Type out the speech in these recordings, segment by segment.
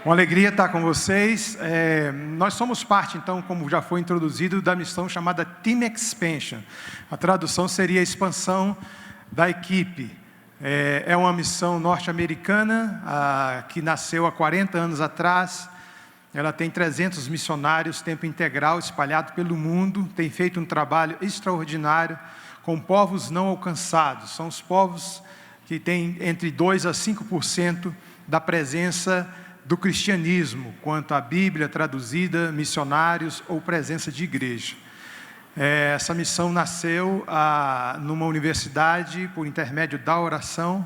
Uma alegria estar com vocês. Nós somos parte, então, como já foi introduzido, da missão chamada Team Expansion. A tradução seria expansão da equipe. É uma missão norte-americana que nasceu há 40 anos atrás. Ela tem 300 missionários, tempo integral, espalhado pelo mundo. Tem feito um trabalho extraordinário com povos não alcançados. São os povos que têm entre 2 a 5% da presença do cristianismo, quanto à Bíblia traduzida, missionários ou presença de igreja. Essa missão nasceu numa universidade por intermédio da oração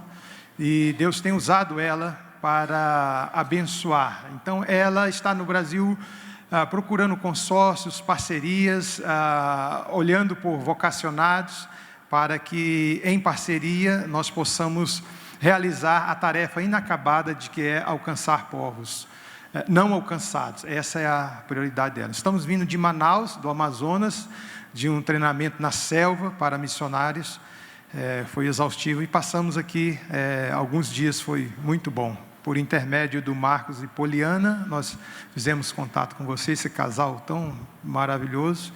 e Deus tem usado ela para abençoar. Então ela está no Brasil procurando consórcios, parcerias, olhando por vocacionados para que em parceria nós possamos realizar a tarefa inacabada de que é alcançar povos não alcançados. Essa é a prioridade dela. Estamos vindo de Manaus, do Amazonas, de um treinamento na selva para missionários. Foi exaustivo e passamos aqui alguns dias, foi muito bom. Por intermédio do Marcos e Poliana, nós fizemos contato com vocês, esse casal tão maravilhoso.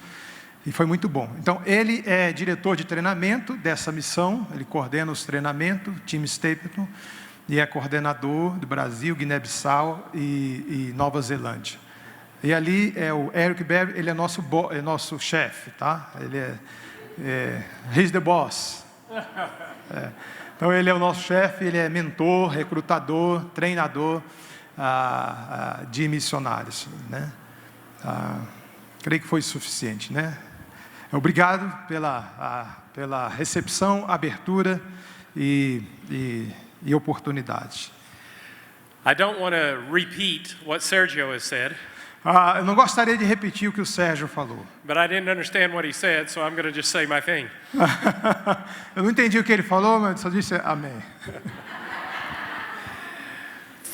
E foi muito bom. Então, ele é diretor de treinamento dessa missão, ele coordena os treinamentos, Team Stapleton, e é coordenador do Brasil, Guiné-Bissau e Nova Zelândia. E ali é o Eric Berry, ele é nosso chefe, tá? Ele he's the boss. Então, ele é o nosso chefe, ele é mentor, recrutador, treinador de missionários, né? Creio que foi suficiente, né? Obrigado pela recepção, abertura e oportunidade. I don't want to repeat what Sergio has said. Eu não gostaria de repetir o que o Sérgio falou. But I didn't understand what he said, so I'm going to just say my thing. Eu não entendi o que ele falou, mas só disse amém.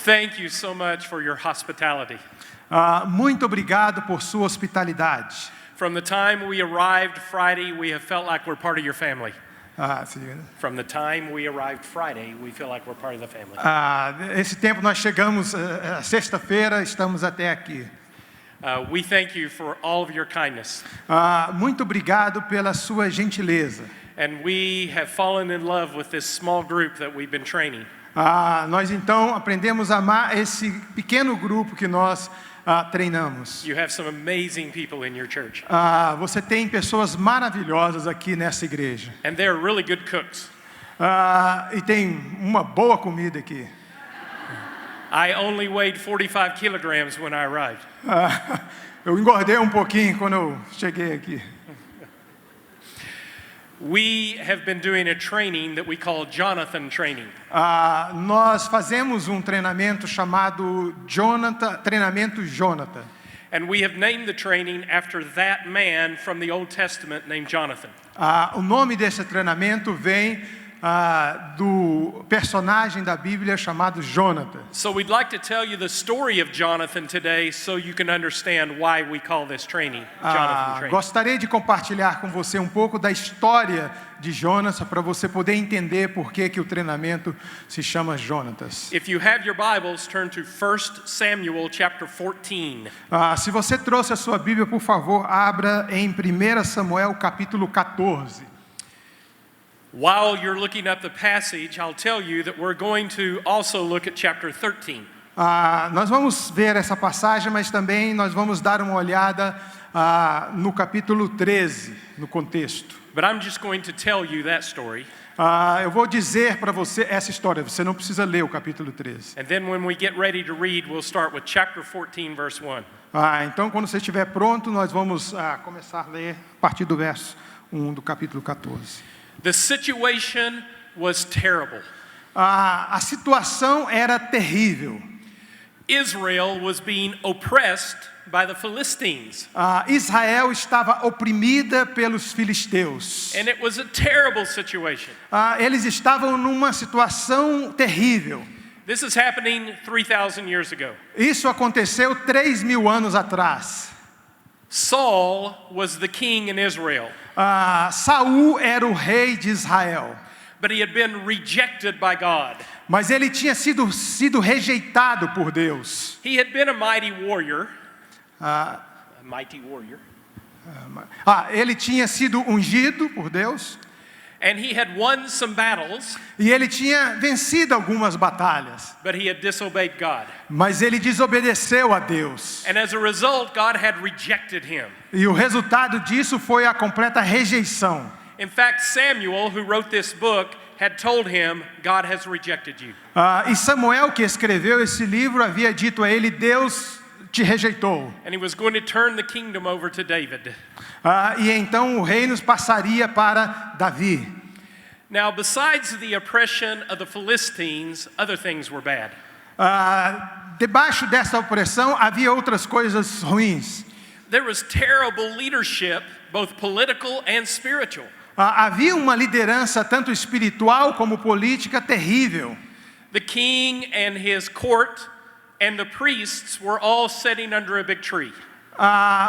Thank you so much for your hospitality. Muito obrigado por sua hospitalidade. From the time we arrived Friday, we have felt like we're part of your family. From the time we arrived Friday, we feel like we're part of the family. Esse tempo nós chegamos sexta-feira, estamos até aqui. We thank you for all of your kindness. Muito obrigado pela sua gentileza. And we have fallen in love with this small group that we've been training. Nós então aprendemos a amar esse pequeno grupo que nós treinamos. You have some amazing people in your church. Você tem pessoas maravilhosas aqui nessa igreja. And they're really good cooks. E tem uma boa comida aqui. I only weighed 45 kilograms when I arrived. Eu engordei um pouquinho quando eu cheguei aqui. We have been doing a training that we call Jonathan training. Nós fazemos um treinamento chamado treinamento Jonathan. And we have named the training after that man from the Old Testament named Jonathan. O nome desse treinamento vem do personagem da Bíblia chamado Jonathan. So we'd like to tell you the story of Jonathan today so you can understand why we call this training Jonathan training. Gostaria de compartilhar com você um pouco da história de Jonas para você poder entender por que o treinamento se chama Jonatas. If you have your Bibles, turn to 1 Samuel chapter 14. Se você trouxe a sua Bíblia, por favor, abra em 1 Samuel capítulo 14. While you're looking up the passage, I'll tell you that we're going to also look at chapter 13. Nós vamos ver essa passagem, mas também nós vamos dar uma olhada no capítulo 13, no contexto. But I'm just going to tell you that story. Eu vou dizer para você essa história, você não precisa ler o capítulo 13. And then when we get ready to read, we'll start with chapter 14, verse 1. Então, quando você estiver pronto, nós vamos começar a ler a partir do verso 1 do capítulo 14. The situation was terrible. A situação era terrível. Israel was being oppressed by the Philistines. Israel estava oprimida pelos filisteus. And it was a terrible situation. Eles estavam numa situação terrível. This is happening 3,000 years ago. Isso aconteceu 3.000 anos atrás. Saul was the king in Israel. Saul era o rei de Israel. But he had been rejected by God. Mas ele tinha sido rejeitado por Deus. He had been a mighty warrior. A mighty warrior. Ele tinha sido ungido por Deus. And he had won some battles. E ele tinha vencido algumas batalhas. But he had disobeyed God. Mas ele desobedeceu a Deus. And as a result, God had rejected him. E o resultado disso foi a completa rejeição. In fact, Samuel, who wrote this book, had told him, God has rejected you. E Samuel, que escreveu esse livro, havia dito a ele, Deus te rejeitou. And he was going to turn the kingdom over to David. E então o reino passaria para Davi. Now, besides the oppression of the Philistines, other things were bad. Debaixo dessa opressão havia outras coisas ruins. There was terrible leadership, both political and spiritual. Havia uma liderança tanto espiritual como política terrível. The king and his court and the priests were all sitting under a big tree.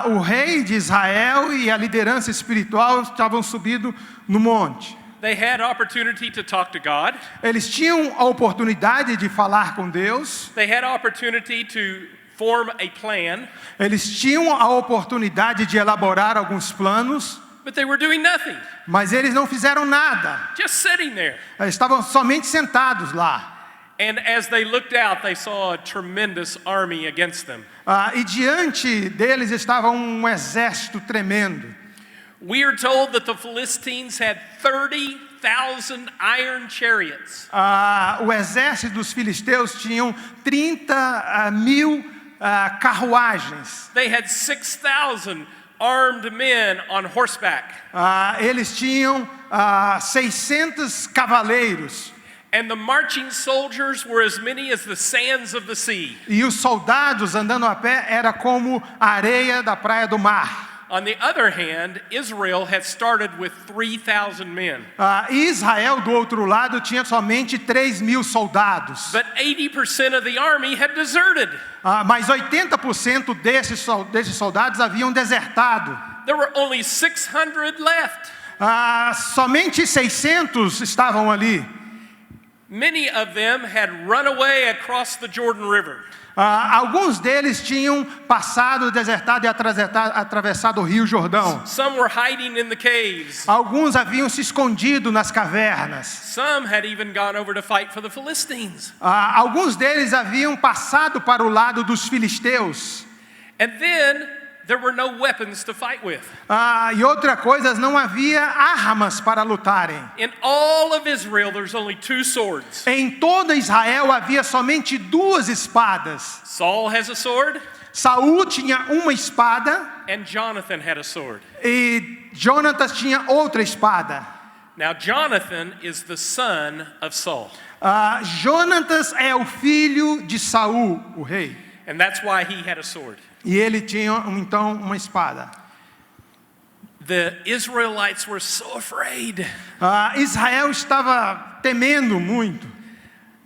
O rei de Israel e a liderança espiritual estavam subindo no monte. They had opportunity to talk to God. Eles tinham a oportunidade de falar com Deus. They had opportunity to form a plan. Eles tinham a oportunidade de elaborar alguns planos. But they were doing nothing. Mas eles não fizeram nada. Just sitting there. Estavam somente sentados lá. And as they looked out, they saw a tremendous army against them. E diante deles estava exército tremendo. We are told that the Philistines had 30,000 iron chariots. O exército dos filisteus tinham 30.000 carruagens. They had 6,000 armed men on horseback. Eles tinham 600 cavaleiros. And the marching soldiers were as many as the sands of the sea. E os soldados andando a pé era como a areia da praia do mar. On the other hand, Israel had started with 3,000 men. Israel do outro lado tinha somente 3.000 soldados. But 80% of the army had deserted. Mas 80% desses soldados haviam desertado. There were only 600 left. Somente 600 estavam ali. Many of them had run away across the Jordan River. Alguns deles tinham passado, desertado e atravessado o Rio Jordão. Some were hiding in the caves. Alguns haviam se escondido nas cavernas. Some had even gone over to fight for the Philistines. Alguns deles haviam passado para o lado dos filisteus. And then there were no weapons to fight with. E outra coisa, não havia armas para lutarem. In all of Israel, there's only 2 swords. Em toda Israel havia somente 2 espadas. Saul has a sword. Saul tinha uma espada. And Jonathan had a sword. E Jonatas tinha outra espada. Now Jonathan is the son of Saul. Jonatas é o filho de Saul, o rei. And that's why he had a sword. E ele tinha então uma espada. The Israelites were so afraid. Israel estava temendo muito.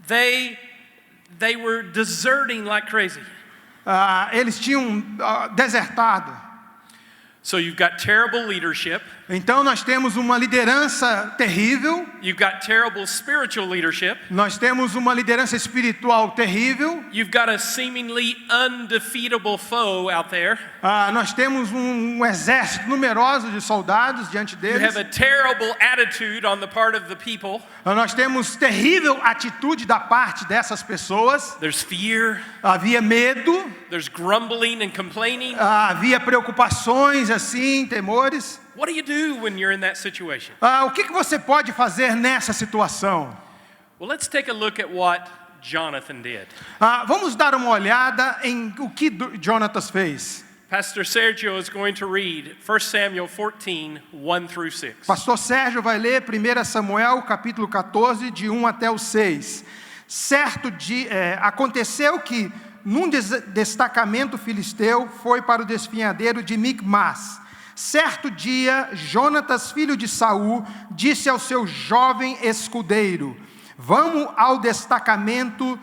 They were deserting like crazy. Eles tinham desertado. So you've got terrible leadership. Então nós temos uma liderança terrível. You've got terrible spiritual leadership. Nós temos uma liderança espiritual terrível. You've got a seemingly undefeatable foe out there. Nós temos exército numeroso de soldados diante deles. You have a terrible attitude on the part of the people. Nós temos terrível atitude da parte dessas pessoas. There's fear. Havia medo. There's grumbling and complaining. Havia preocupações assim, temores. What do you do when you're in that situation? O que você pode fazer nessa situação? Well, let's take a look at what Jonathan did. Vamos dar uma olhada em o que Jonatas fez. Pastor Sergio is going to read 1 Samuel 14, 1 through 6. Pastor Sérgio vai ler 1 Samuel, capítulo 14, de 1 até o 6. Aconteceu que, num destacamento filisteu, foi para o desfinhadeiro de Micmas. Certo dia, Jonatas, filho de Saul, disse ao seu jovem escudeiro: vamos ao destacamento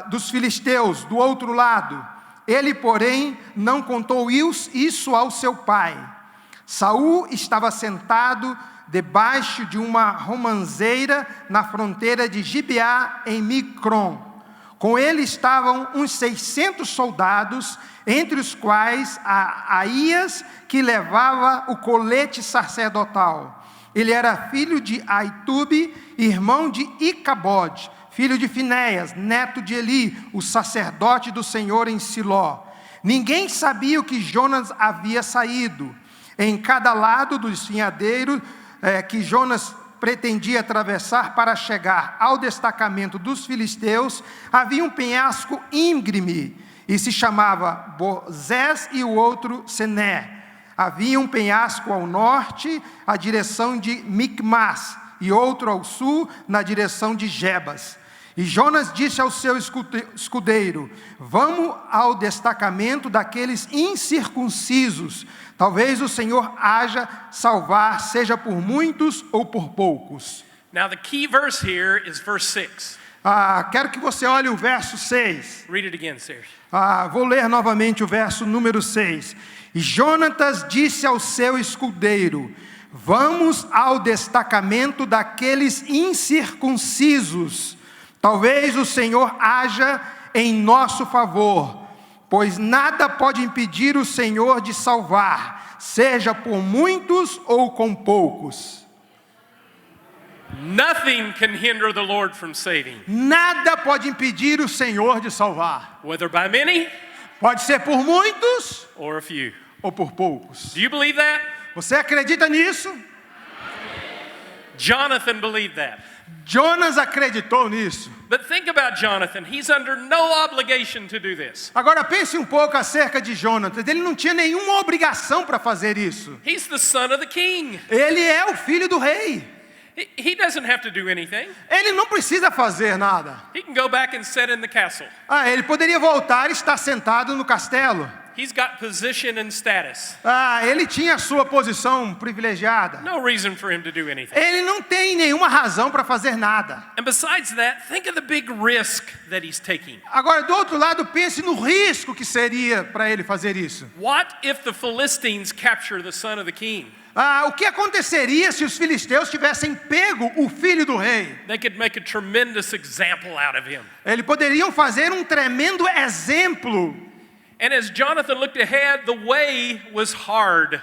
dos filisteus, do outro lado. Ele, porém, não contou isso ao seu pai. Saul estava sentado debaixo de uma romanceira na fronteira de Gibeá, em Micron. Com ele estavam uns 600 soldados, entre os quais Aías, que levava o colete sacerdotal. Ele era filho de Aitube, irmão de Icabode, filho de Finéias, neto de Eli, o sacerdote do Senhor em Siló. Ninguém sabia o que Jonas havia saído. Em cada lado do espinhadeiro que Jonas pretendia atravessar para chegar ao destacamento dos filisteus, havia um penhasco íngreme, e se chamava Bozés e o outro Sené. Havia um penhasco ao norte, à direção de Micmas, e outro ao sul, na direção de Gebas. E Jonas disse ao seu escudeiro: vamos ao destacamento daqueles incircuncisos. Talvez o Senhor haja salvar, seja por muitos ou por poucos. Now the key verse here is verse 6. Quero que você olhe o verso 6. Read it again, Serge. Vou ler novamente o verso número 6. E Jonatas disse ao seu escudeiro: vamos ao destacamento daqueles incircuncisos. Talvez o Senhor haja em nosso favor, pois nada pode impedir o Senhor de salvar, seja por muitos ou com poucos. Nothing can hinder the Lord from saving. Nada pode impedir o Senhor de salvar. Whether by many, pode ser por muitos or a few, ou por poucos. Do you believe that? Você acredita nisso? Jonathan believed that. Jonas acreditou nisso. But think about Jonathan. He's under no obligation to do this. Agora pense um pouco acerca de Jonatas. Ele não tinha nenhuma obrigação para fazer isso. He's the son of the king. Ele é o filho do rei. He doesn't have to do anything. Ele não precisa fazer nada. He can go back and sit in the castle. Ele poderia voltar e estar sentado no castelo. He's got position and status. Ele tinha sua posição privilegiada. No reason for him to do anything. Ele não tem nenhuma razão para fazer nada. And besides that, think of the big risk that he's taking. Agora, do outro lado, pense no risco que seria para ele fazer isso. What if the Philistines capture the son of the king? O que aconteceria se os filisteus tivessem pego o filho do rei? They could make a tremendous example out of him. Eles poderiam fazer um tremendo exemplo. And as Jonathan looked ahead, the way was hard.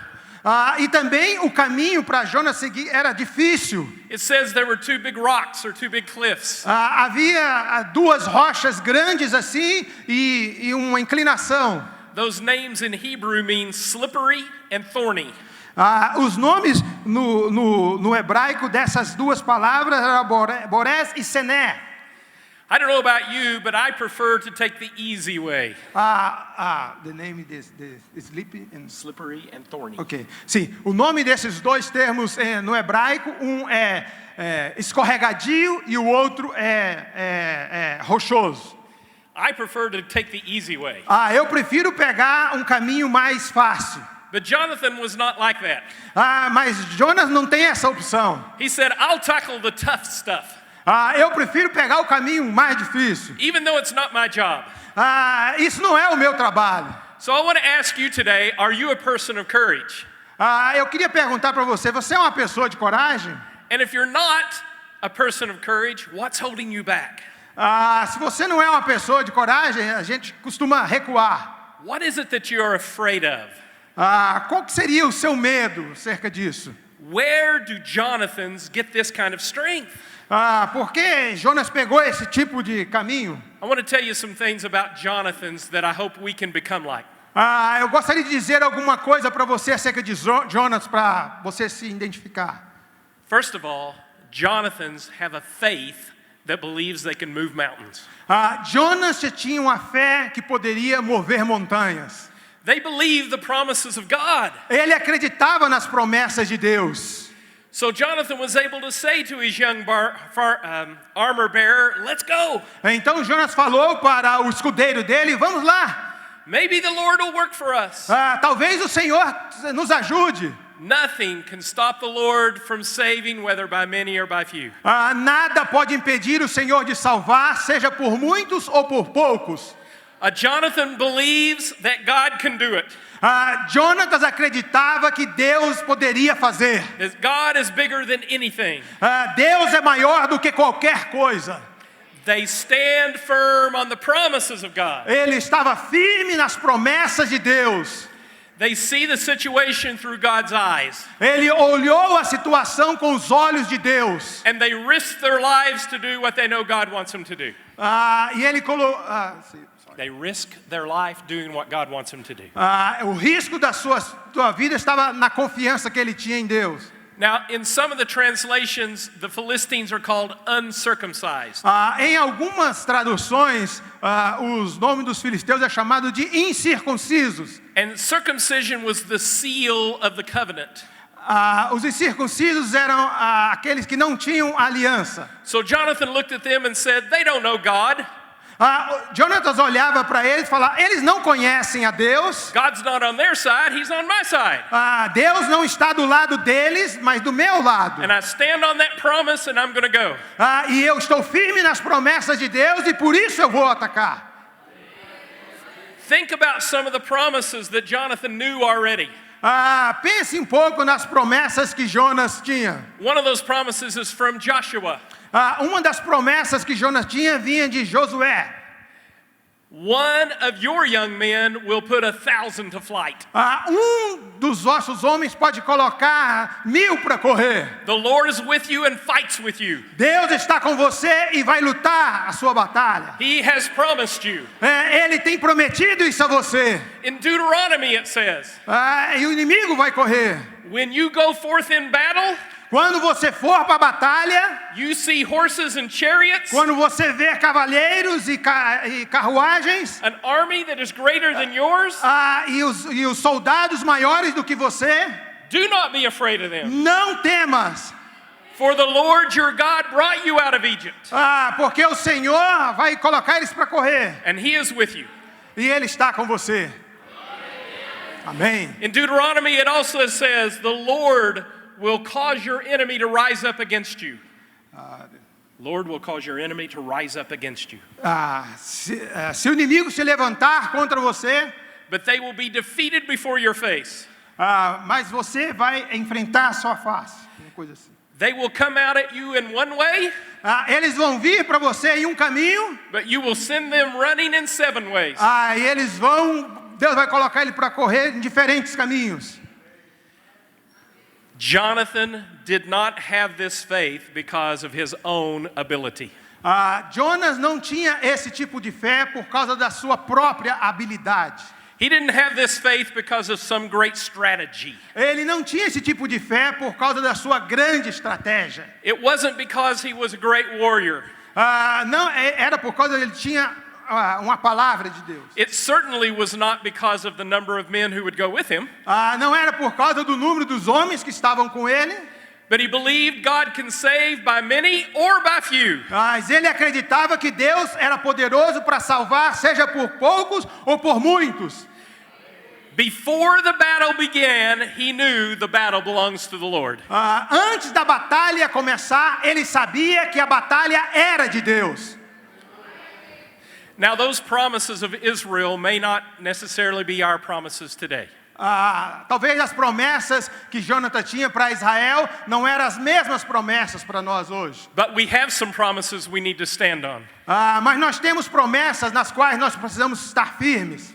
E também o caminho para Jonas seguir era difícil. It says there were two big rocks or two big cliffs. Havia duas rochas grandes assim e uma inclinação. Those names in Hebrew mean slippery and thorny. Os nomes no hebraico dessas duas palavras eram Borés e Sené. I don't know about you, but I prefer to take the easy way. The name is slippery and thorny. Ok, sim. O nome desses dois termos no hebraico, um é escorregadio e o outro é rochoso. I prefer to take the easy way. Eu prefiro pegar um caminho mais fácil. But Jonathan was not like that. Mas Jonas não tem essa opção. He said, I'll tackle the tough stuff. Eu prefiro pegar o caminho mais difícil. Even though it's not my job. Isso não é o meu trabalho. So I want to ask you today, are you a person of courage? Eu queria perguntar para você, você é uma pessoa de coragem? And if you're not a person of courage, what's holding you back? Se você não é uma pessoa de coragem, a gente costuma recuar. What is it that you're afraid of? Qual que seria o seu medo acerca disso? Where do Jonathans get this kind of strength? Por que Jonas pegou esse tipo de caminho? I want to tell you some things about Jonathans that I hope we can become like. Eu gostaria de dizer alguma coisa para você acerca de Jonas para você se identificar. First of all, Jonathans have a faith that believes they can move mountains. Jonas tinha uma fé que poderia mover montanhas. They believed the promises of God. Ele acreditava nas promessas de Deus. So Jonathan was able to say to his young armor bearer, "Let's go." Então Jonas falou para o escudeiro dele, vamos lá. Maybe the Lord will work for us. Talvez o Senhor nos ajude. Nothing can stop the Lord from saving, whether by many or by few. Nada pode impedir o Senhor de salvar, seja por muitos ou por poucos. Jonathan believes that God can do it. Jonatas acreditava que Deus poderia fazer. God is bigger than anything. Deus é maior do que qualquer coisa. They stand firm on the promises of God. Ele estava firme nas promessas de Deus. They see the situation through God's eyes. Ele olhou a situação com os olhos de Deus. And they risk their lives to do what they know God wants them to do. E ele colocou. They risk their life doing what God wants them to do. O risco da sua vida estava na confiança que ele tinha em Deus. Now, in some of the translations, the Philistines are called uncircumcised. Em algumas traduções, os nomes dos filisteus é chamado de incircuncisos. And circumcision was the seal of the covenant. Os incircuncisos eram aqueles que não tinham aliança. So Jonathan looked at them and said, "They don't know God." Jonatas olhava para eles e falava, eles não conhecem a Deus. God's not on their side, he's on my side. Deus não está do lado deles, mas do meu lado. And I stand on that promise and I'm going to go. E eu estou firme nas promessas de Deus e por isso eu vou atacar. Think about some of the promises that Jonathan knew already. Pense um pouco nas promessas que Jonas tinha. One of those promises is from Joshua. Uma das promessas que Jonas tinha vinha de Josué. One of your young men will put 1,000 to flight. Dos vossos homens pode colocar 1000 para correr. The Lord is with you and fights with you. Deus está com você e vai lutar a sua batalha. He has promised you. Ele tem prometido isso a você. In Deuteronomy it says. E o inimigo vai correr. When you go forth in battle, quando você for para a batalha, you see horses and chariots, quando você vê cavaleiros e carruagens, an army that is greater than yours, e os soldados maiores do que você, do not be afraid of them. Não temas. For the Lord your God brought you out of Egypt. Porque o Senhor vai colocar eles para correr. And he is with you. E ele está com você. Amém. In Deuteronomy it also says, the Lord will cause your enemy to rise up against you. Lord will cause your enemy to rise up against you. Se o inimigo se levantar contra você, but they will be defeated before your face. Mas você vai enfrentar a sua face. Uma coisa assim. They will come out at you in one way. Eles vão vir para você em um caminho. But you will send them running in 7 ways. E eles vão, Deus vai colocar ele para correr em diferentes caminhos. Jonathan did not have this faith because of his own ability. Jonas não tinha esse tipo de fé por causa da sua própria habilidade. He didn't have this faith because of some great strategy. Ele não tinha esse tipo de fé por causa da sua grande estratégia. It wasn't because he was a great warrior. Não, era por causa que ele tinha uma palavra de Deus. It certainly was not because of the number of men who would go with him. Não era por causa do número dos homens que estavam com ele. But he believed God can save by many or by few. Mas ele acreditava que Deus era poderoso para salvar, seja por poucos ou por muitos. Before the battle began, he knew the battle belongs to the Lord. Antes da batalha começar, ele sabia que a batalha era de Deus. Now, those promises of Israel may not necessarily be our promises today. Talvez as promessas que Jonathan tinha para Israel não eram as mesmas promessas para nós hoje. But we have some promises we need to stand on. Mas nós temos promessas nas quais nós precisamos estar firmes.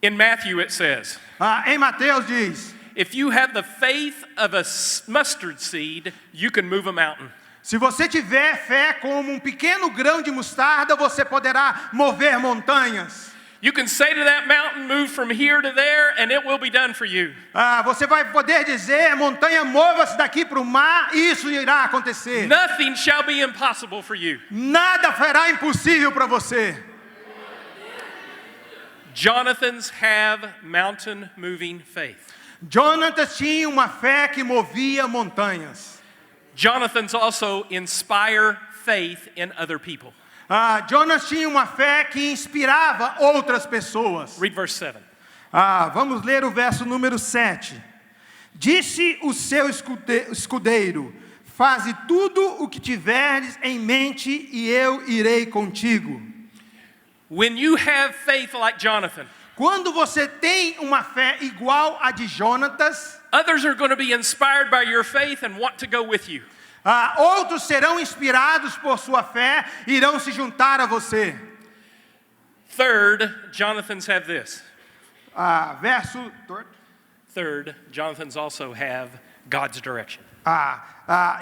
In Matthew it says, em Mateus diz, if you have the faith of a mustard seed, you can move a mountain. Se você tiver fé como um pequeno grão de mostarda, você poderá mover montanhas. You can say to that mountain, move from here to there, and it will be done for you. Você vai poder dizer, montanha, mova-se daqui para o mar, e isso irá acontecer. Nothing shall be impossible for you. Nada será impossível para você. Jonathans have mountain moving faith. Jonatas tinha uma fé que movia montanhas. Jonathans also inspire faith in other people. Jonas tinha uma fé que inspirava outras pessoas. Read verse 7. Vamos ler o verso número 7. Disse o seu escudeiro: faze tudo o que tiveres em mente e eu irei contigo. When you have faith like Jonathan, Quando você tem uma fé igual a de Jonatas, others are going to be inspired by your faith and want to go with you. outros serão inspirados por sua fé e irão se juntar a você. Third, Jonathans have this. Verso. Third, Jonathans also have God's direction.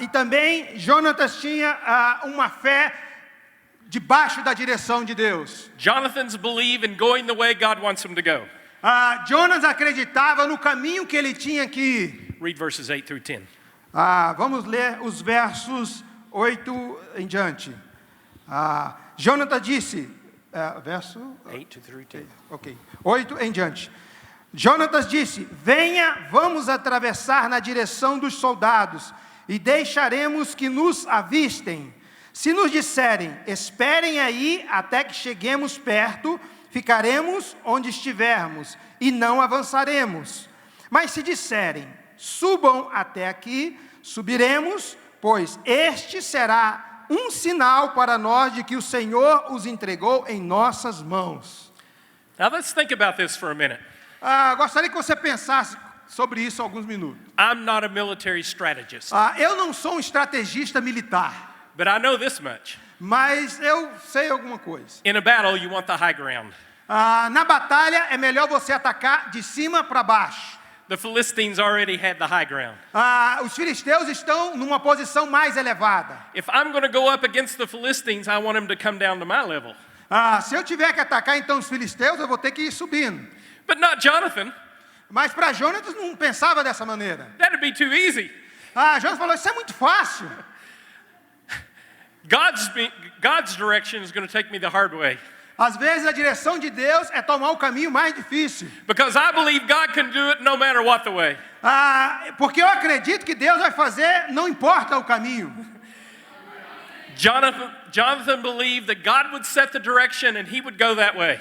E também Jonatas tinha uma fé debaixo da direção de Deus. Jonathans believe in going the way God wants him to go. Jonas acreditava no caminho que ele tinha que ir. Read verses 8 through 10. Vamos ler os versos 8 em diante. Jonatas disse, verso 8 through 10. Ok, 8 em diante. Jonatas disse: venha, vamos atravessar na direção dos soldados e deixaremos que nos avistem. Se nos disserem, esperem aí até que cheguemos perto, ficaremos onde estivermos e não avançaremos. Mas se disserem, subam até aqui, subiremos, pois este será um sinal para nós de que o Senhor os entregou em nossas mãos. Now let's think about this for a minute. Gostaria que você pensasse sobre isso alguns minutos. I'm not a military strategist, Eu não sou um estrategista militar, but I know this much. mas eu sei alguma coisa. In a battle, you want the high ground. Na batalha é melhor você atacar de cima para baixo. The Philistines already had the high ground. Os filisteus estão numa posição mais elevada. If I'm going to go up against the Philistines, I want them to come down to my level. Se eu tiver que atacar então os filisteus, eu vou ter que ir subindo. But not Jonathan. Mas para Jonatas não pensava dessa maneira. That'd be too easy. Jonas falou: isso é muito fácil. God's direction is going to take me the hard way. Às vezes a direção de Deus é tomar o caminho mais difícil. Because I believe God can do it no matter what the way. Porque eu acredito que Deus vai fazer, não importa o caminho. Jonathan believed that God would set the direction and he would go that way.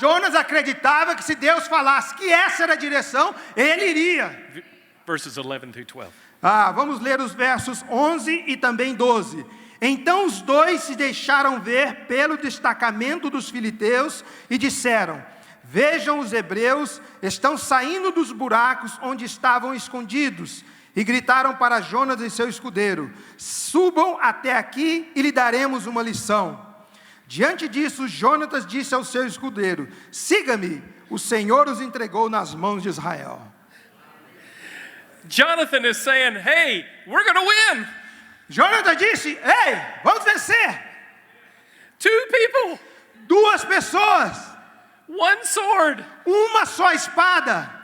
Jonas acreditava que se Deus falasse que essa era a direção, ele iria. Verses 11 through 12. Vamos ler os versos 11 e também 12. Então os dois se deixaram ver pelo destacamento dos filisteus e disseram: vejam, os hebreus estão saindo dos buracos onde estavam escondidos. E gritaram para Jonas e seu escudeiro: subam até aqui e lhe daremos uma lição. Diante disso, Jonatas disse ao seu escudeiro: siga-me, o Senhor os entregou nas mãos de Israel. Jonathan is saying, hey, we're going to win. Jonatas disse: ei, vamos vencer. 2 people. 2 pessoas. 1 sword. Uma só espada.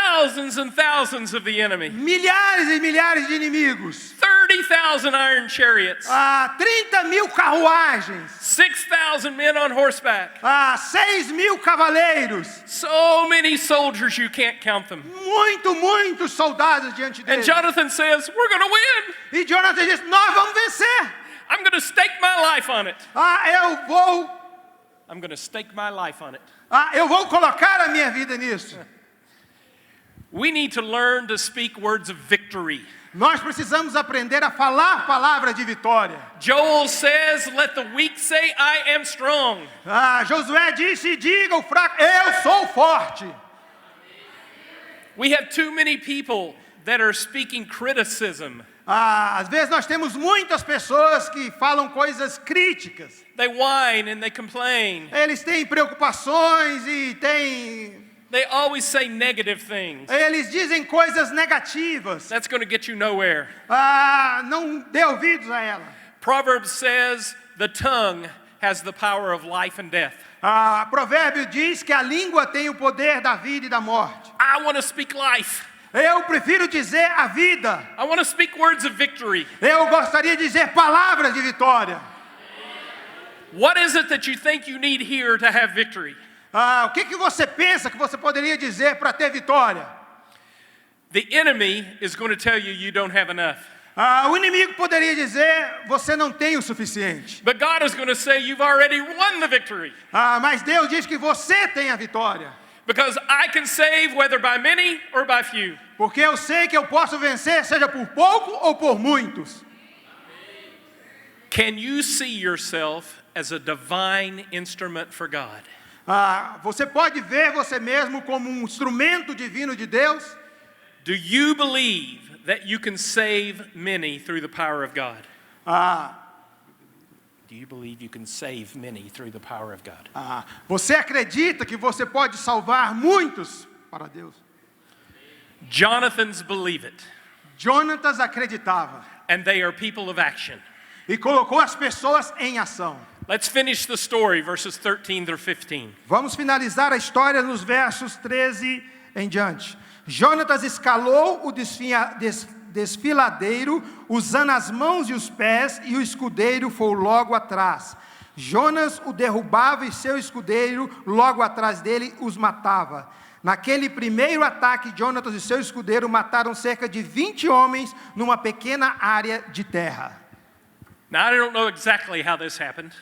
Thousands and thousands of the enemy. Milhares e milhares de inimigos. 30,000 iron chariots. 30.000 carruagens. 6,000 men on horseback. 6.000 cavaleiros. So many soldiers you can't count them. Muitos soldados diante dele. And Jonathan says, we're going to win. E Jonathan diz: nós vamos vencer. I'm going to stake my life on it. I'm going to stake my life on it. Eu vou colocar a minha vida nisso. We need to learn to speak words of victory. Nós precisamos aprender a falar palavras de vitória. Joel says, let the weak say, I am strong. Josué disse: diga o fraco, eu sou forte. We have too many people that are speaking criticism. Às vezes nós temos muitas pessoas que falam coisas críticas. They whine and they complain. Eles têm preocupações e They always say negative things. eles dizem coisas negativas. That's going to get you nowhere. Não dê ouvidos a ela. Proverbs says the tongue has the power of life and death. Provérbio diz que a língua tem o poder da vida e da morte. I want to speak life. Eu prefiro dizer a vida. I want to speak words of victory. Eu gostaria de dizer palavras de vitória. What is it that you think you need here to have victory? O que você pensa que você poderia dizer para ter vitória? The enemy is going to tell you you don't have enough. O inimigo poderia dizer: você não tem o suficiente. But God is going to say you've already won the victory. Mas Deus diz que você tem a vitória. Because I can save whether by many or by few. Porque eu sei que eu posso vencer, seja por pouco ou por muitos. Can you see yourself as a divine instrument for God? Você pode ver você mesmo como um instrumento divino de Deus? Do you believe that you can save many through the power of God? Do you believe you can save many through the power of God? Você acredita que você pode salvar muitos para Deus? Jonathans believe it, Jonatas acreditava and they are people of action. e colocou as pessoas em ação. Let's finish the story, verses 13 through 15. Vamos finalizar a história nos versos 13 em diante. Jonatas escalou o desfiladeiro, usando as mãos e os pés, e o escudeiro foi logo atrás. Jonas o derrubava e seu escudeiro, logo atrás dele, os matava. Naquele primeiro ataque, Jonatas e seu escudeiro mataram cerca de 20 homens numa pequena área de terra. Now, I don't know exactly how this happened,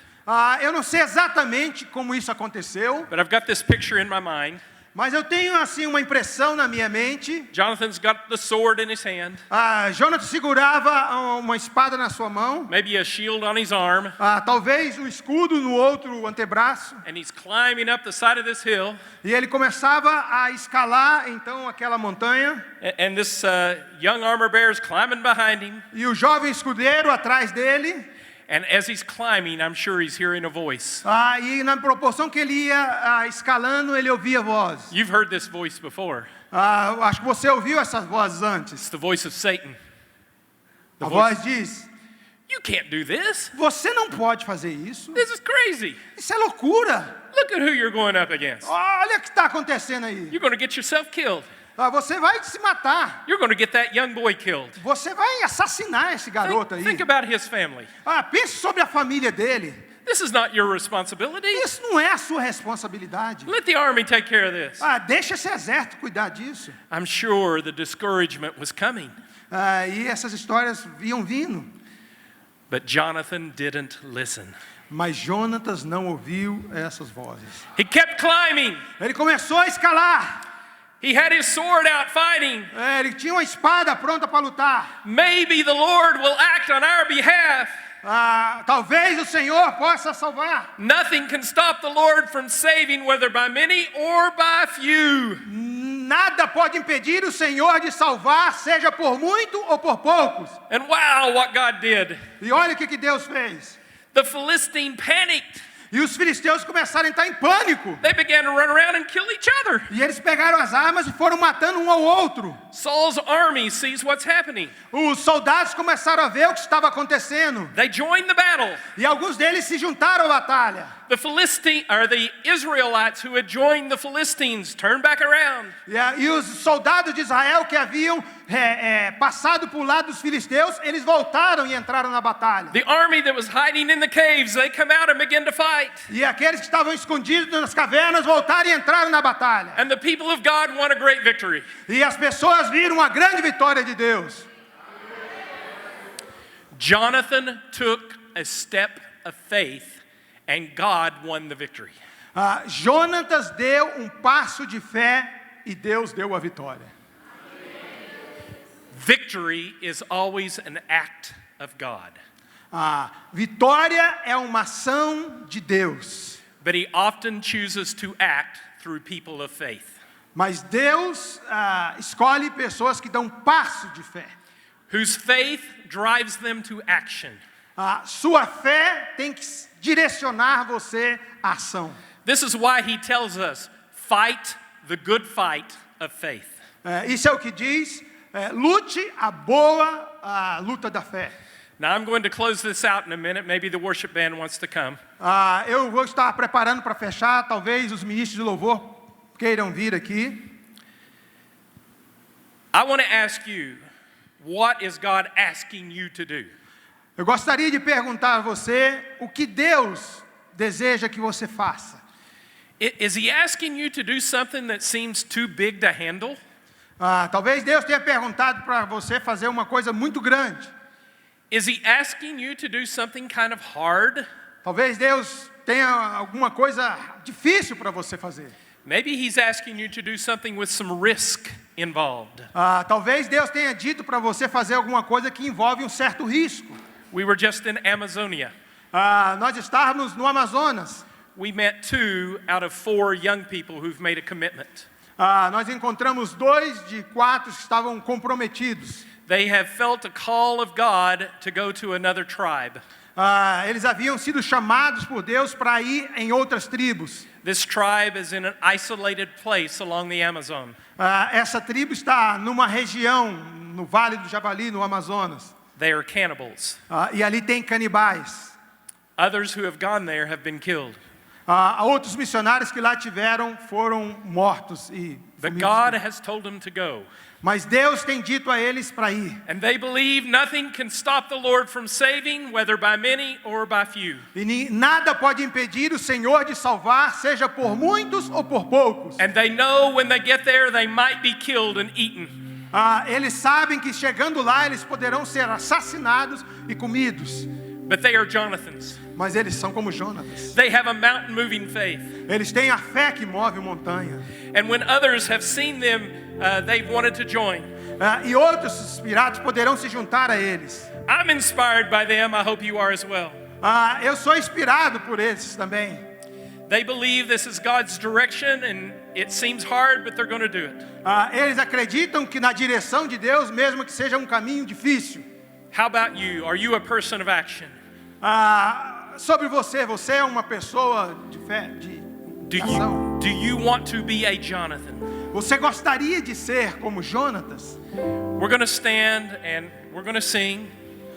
Eu não sei exatamente como isso aconteceu, but I've got this picture in my mind. mas eu tenho assim uma impressão na minha mente. Jonathan's got the sword in his hand, Jonatas segurava uma espada na sua mão, maybe a shield on his arm, talvez um escudo no outro antebraço, and he's climbing up the side of this hill. e ele começava a escalar então aquela montanha, And this young armor bearer is climbing behind him. e o jovem escudeiro atrás dele. And as he's climbing, I'm sure he's hearing a voice. E na proporção que ele ia escalando, ele ouvia voz. You've heard this voice before. Acho que você ouviu essas vozes antes. It's the voice of Satan. A voz diz: You can't do this. você não pode fazer isso. This is crazy. Isso é loucura. Look at who you're going up against. Olha o que está acontecendo aí. You're going to get yourself killed. Você vai se matar. You're going to get that young boy killed. Você vai assassinar esse garoto aí. Think about his family. Pense sobre a família dele. This is not your responsibility. Isso não é a sua responsabilidade. Let the army take care of this. Deixa esse exército cuidar disso. I'm sure the discouragement was coming. E essas histórias iam vindo. But Jonathan didn't listen. Mas Jonatas não ouviu essas vozes. He kept climbing. Ele começou a escalar. He had his sword out fighting. Ele tinha uma espada pronta para lutar. Maybe the Lord will act on our behalf. Talvez o Senhor possa salvar. Nothing can stop the Lord from saving, whether by many or by few. Nada pode impedir o Senhor de salvar, seja por muito ou por poucos. And wow, what God did. E olha o que Deus fez. The Philistine panicked. E os filisteus começaram a entrar em pânico. They began to run around and kill each other. E eles pegaram as armas e foram matando um ao outro. Saul's army sees what's happening. Os soldados começaram a ver o que estava acontecendo. They joined the battle. E alguns deles se juntaram à batalha. The Israelites who had joined the Philistines turned back around. E os soldados de Israel que haviam passado por lado dos filisteus, eles voltaram e entraram na batalha. The army that was hiding in the caves, they come out and begin to fight. E aqueles que estavam escondidos nas cavernas voltaram e entraram na batalha. And the people of God won a great victory. E as pessoas viram uma grande vitória de Deus. Jonathan took a step of faith and God won the victory. Jonatas deu passo de fé e Deus deu a vitória. Victory is always an act of God. Vitória é uma ação de Deus. But he often chooses to act through people of faith. Mas Deus escolhe pessoas que dão passo de fé. Whose faith drives them to action. Sua fé tem que direcionar você à ação. This is why he tells us, fight the good fight of faith. Isso é o que diz, lute a boa luta da fé. Now I'm going to close this out in a minute. Maybe the worship band wants to come. Eu vou estar preparando para fechar. Talvez os ministros de louvor queiram vir aqui. I want to ask you, what is God asking you to do? Eu gostaria de perguntar a você o que Deus deseja que você faça. Is he asking you to do something that seems too big to handle? Talvez Deus tenha perguntado para você fazer uma coisa muito grande. Is he asking you to do something kind of hard? Talvez Deus tenha alguma coisa difícil para você fazer. Maybe he's asking you to do something with some risk involved. Talvez Deus tenha dito para você fazer alguma coisa que envolve um certo risco. We were just in Amazonia. Nós estávamos no Amazonas. We met 2 out of 4 young people who've made a commitment. Nós encontramos 2 de 4 que estavam comprometidos. They have felt a call of God to go to another tribe. Eles haviam sido chamados por Deus para ir em outras tribos. This tribe is in an isolated place along the Amazon. Essa tribo está numa região, no Vale do Javari, no Amazonas. They are cannibals. E ali tem canibais. Others who have gone there have been killed. Outros missionários que lá tiveram foram mortos e But God has told them to go. Mas Deus tem dito a eles para ir. And they believe nothing can stop the Lord from saving, whether by many or by few. E nada pode impedir o Senhor de salvar, seja por muitos ou por poucos. And they know when they get there they might be killed and eaten. Eles sabem que chegando lá eles poderão ser assassinados e comidos. But they are Jonathans. Mas eles são como Jonatas. They have a mountain-moving faith. Eles têm a fé que move montanha. And when others have seen them, they've wanted to join. E outros inspirados poderão se juntar a eles. I'm inspired by them. I hope you are as well. Eu sou inspirado por esses também. They believe this is God's direction, and it seems hard, but they're going to do it. Eles acreditam que na direção de Deus, mesmo que seja um caminho difícil. How about you? Are you a person of action? Sobre você, você é uma pessoa de fé, de ação. Do you want to be a Jonathan? Você gostaria de ser como Jonatas? We're going to stand and we're going to sing.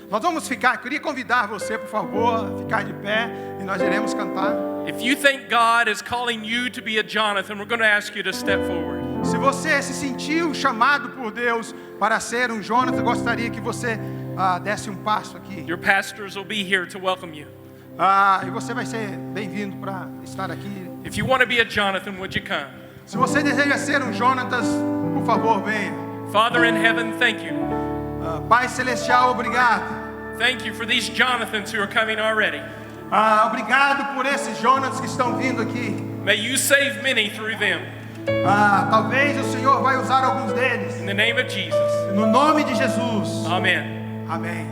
Nós vamos ficar, queria convidar você, por favor, a ficar de pé e nós iremos cantar. If you think God is calling you to be a Jonathan, we're going to ask you to step forward. Se você se sentiu chamado por Deus para ser um Jonatas, gostaria que você desse um passo aqui. Your pastors will be here to welcome you. E você vai ser bem-vindo para estar aqui. If you want to be a Jonathan, would you come? Se você deseja ser um Jonatas, por favor, venha. Father in heaven, thank you. Pai Celestial, obrigado. Thank you for these Jonathans who are coming already. Obrigado por esses Jonatas que estão vindo aqui. May you save many through them. Talvez o Senhor vai usar alguns deles. In the name of Jesus. No nome de Jesus. Amen. Amém.